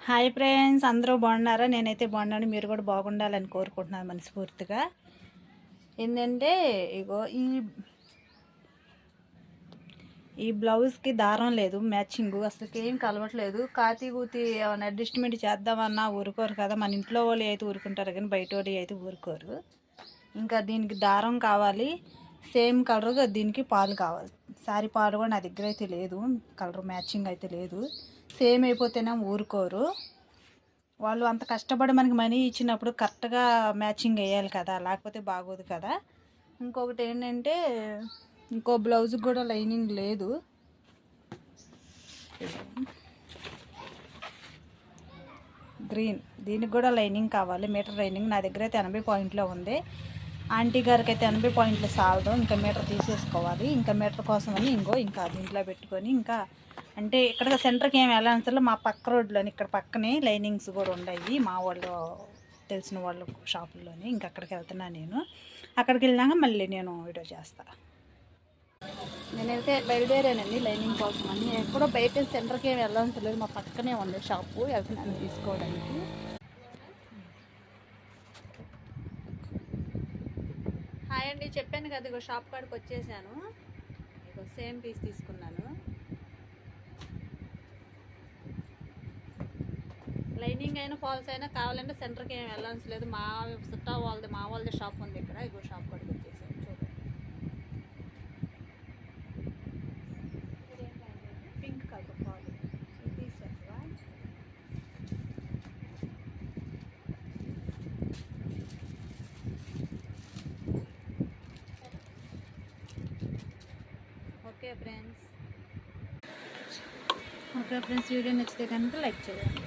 Hi friends, అందరూ బాగున్నారా? నేనైతే బాగున్నాను. మీరు కూడా బాగుండాలని కోరుకుంటున్నాను మనస్ఫూర్తిగా. ఏంటంటే ఇగో ఈ బ్లౌజ్కి దారం లేదు, మ్యాచింగ్ అసలు ఏం కలవట్లేదు. కాతి కూతి ఏమైనా అడ్జస్ట్మెంట్ చేద్దామన్నా ఊరుకోరు కదా. మన ఇంట్లో వాళ్ళు అయితే ఊరుకుంటారు కానీ బయట వాళ్ళు అయితే ఊరుకోరు. ఇంకా దీనికి దారం కావాలి, సేమ్ కలర్. దీనికి పాలు కావాలి. శారీ పాలు కూడా నా దగ్గర అయితే లేదు, కలర్ మ్యాచింగ్ అయితే లేదు. సేమ్ అయిపోతేనే ఊరుకోరు. వాళ్ళు అంత కష్టపడి మనకి మనీ ఇచ్చినప్పుడు కరెక్ట్గా మ్యాచింగ్ వేయాలి కదా, లేకపోతే బాగోదు కదా. ఇంకొకటి ఏంటంటే ఇంకో బ్లౌజ్కి కూడా లైనింగ్ లేదు. గ్రీన్, దీనికి కూడా లైనింగ్ కావాలి. మీటర్ లైనింగ్ నా దగ్గర అయితే 80 పాయింట్లో ఉంది. ఆంటీ గారికి అయితే 80 పాయింట్లు సాలదు, ఇంకా మీటర్ తీసేసుకోవాలి. ఇంకా మీటర్ కోసమని ఇంకా దీంట్లో పెట్టుకొని ఇంకా అంటే ఇక్కడ సెంటర్కి ఏమి వెళ్ళాల్సిన మా పక్క రోడ్లోని ఇక్కడ పక్కనే లైనింగ్స్ కూడా ఉన్నాయి. మా వాళ్ళు తెలిసిన వాళ్ళు షాపుల్లోని ఇంకా అక్కడికి వెళ్తున్నా నేను. అక్కడికి వెళ్ళినాక మళ్ళీ నేను వీడియో చేస్తాను. నేనైతే బయలుదేరానండి లైనింగ్ కోసం అని. ఎక్కడో బయట సెంటర్కి ఏమి వెళ్ళాల్సిన లేదు, మా పక్కనే ఉంది షాపు, వెళ్తున్నాను తీసుకోవడానికి. హాయ్ అండి, చెప్పాను కదా ఇగో షాప్ కాడికి వచ్చేసాను. ఇగో సేమ్ పీస్ తీసుకున్నాను. లైనింగ్ అయినా ఫాల్స్ అయినా కావాలంటే సెంటర్కి ఏమి వెళ్ళాల్సి లేదు. మా చుట్టా వాళ్ళది షాప్ ఉంది ఇక్కడ. ఇగో షాప్ కాడికి వచ్చేసాను. చూడండి, పింక్ కలర్ ఫాల్ తీసేస్తా. ఓకే ఫ్రెండ్స్, వీడియో నచ్చితే కనుక లైక్ చేయండి.